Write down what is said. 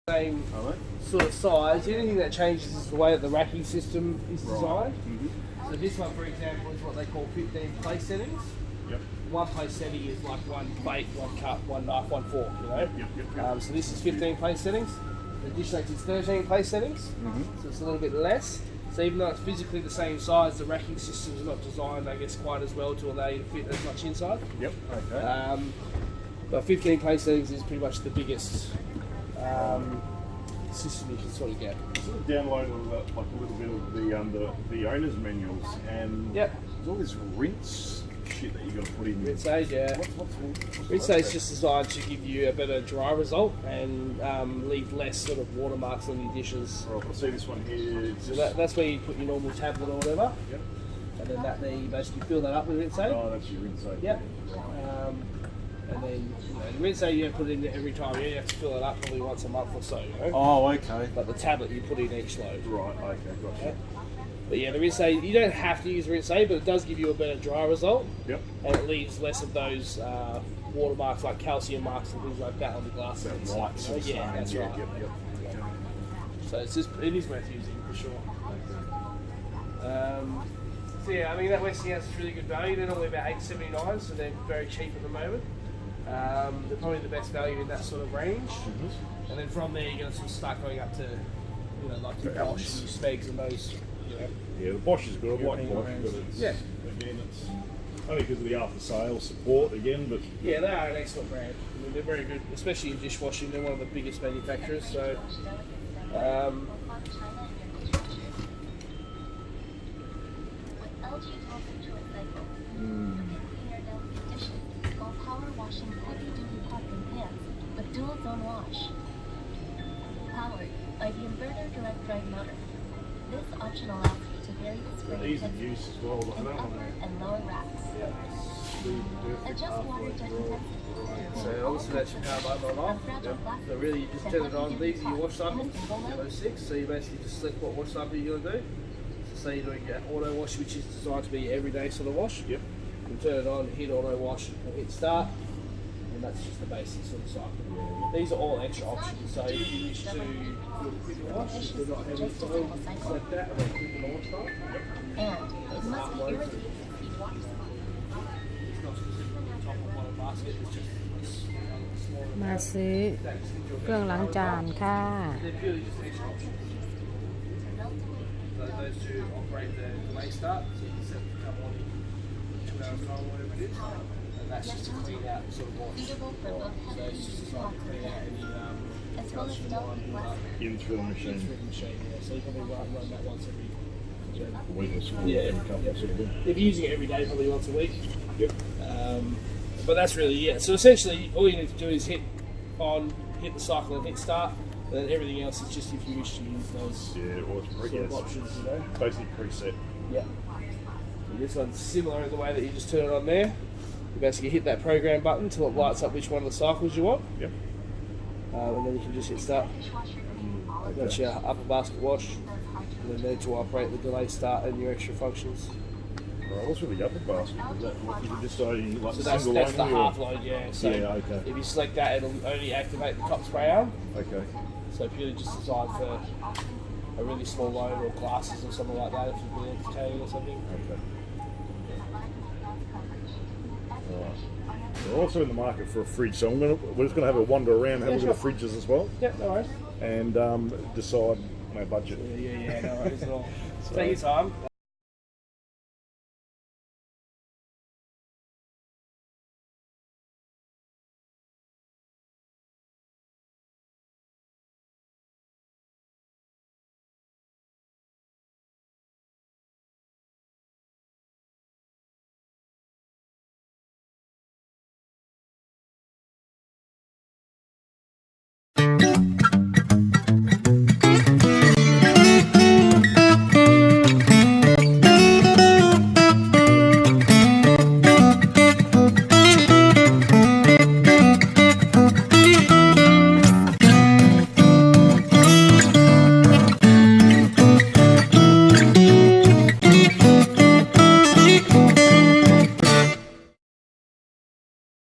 Same sort of size. The only thing that changes is the way that the racking system is designed. So this one, for example, is what they call 15 place settings. One place setting is like one plate, one cup, one knife, one fork, you know. So this is 15 place settings. The dish rack is 13 place settings, so it's a little bit less. So even though it's physically the same size, the racking system is not designed, I guess, quite as well to allow you to fit as much inside. But 15 place settings is pretty much the biggest system you can sort of get. I sort of downloaded like a little bit of the owner's manuals, and there's all this rinse shit that you got to put in. Rinse aid, Rinse aid is just designed to give you a better dry result and leave less sort of watermarks on your dishes. Right, I see this one here. So that's where you put your normal tablet or whatever. And then that there you basically fill that up with rinse aid. Oh, that's your rinse aid. And then, the rinse aid you don't put it in every time. You have to fill it up probably once a month or so, you know? Oh, okay. But the tablet you put in each load. Right, okay, gotcha. But yeah, the rinse aid, you don't have to use rinse aid, but it does give you a better dry result. And it leaves less of those watermarks, like calcium marks and things like that on the glass. Whites. Yeah, that's right. So it is worth using for sure. So yeah, I mean that Westinghouse is really good value. They're normally about $8.79, so they're very cheap at the moment. They're probably the best value in that sort of range. And then from there you're going to sort of start going up to, you know, like your Bosch and your Spegs and those. Yeah, the Bosch is good. I like Bosch, but it's again, it's only because of the after-sales support again. But yeah, they are an excellent brand. I mean, they're very good, especially in dishwashing. They're one of the biggest manufacturers. So. Dual zone wash. Powered by the inverter direct drive motor. This option allows you to vary the spray ease of use as well, like in that upper one. and lower racks. Adjust water jet intensity. So obviously that's your power button on off. So really you just turn it on. These are your wash cycles, those 6. So you basically just select what wash cycle you're going to do. So say you're doing your auto wash, which is designed to be everyday sort of wash. You turn it on, hit auto wash, and hit start. And that's just the basic sort of cycle. These are all extra options. So if you wish to do a quick wash, they're not heavy foam, like that, and then quick and wash time. And it must be irritated to feed water. It's not specifically on top of one basket, it's just a small มาซื้อเครื่องล้างจานค่ะ They're purely just extra options. So those two operate the delay start, so you can set it to come on in 2 hours time, whatever it is. That's just to clean out sort of wash. So it's just designed to clean out any calcium In through the machine. So you probably run that once every week or so. If you're using it every day, probably once a week. But that's really So essentially, all you need to do is hit the cycle and hit start. And then everything else is just if you wish to use those sort of options, you know. Basically preset. And this one's similar in the way that you just turn it on there. You basically hit that program button until it lights up which one of the cycles you want. And then you can just hit start. That's your upper basket wash. And then there to operate the delay start and your extra functions. Right, what's with the upper basket? Is that what you just like So single that's the only, half load, So if you select that, it'll only activate the top spray arm. So purely just designed for a really small load or glasses or something like that if you've been entertaining or something. We're also in the market for a fridge, so we're just going to have a wander around, have a look at the fridges as well. No worries. And decide my budget. No worries at all. Take your time.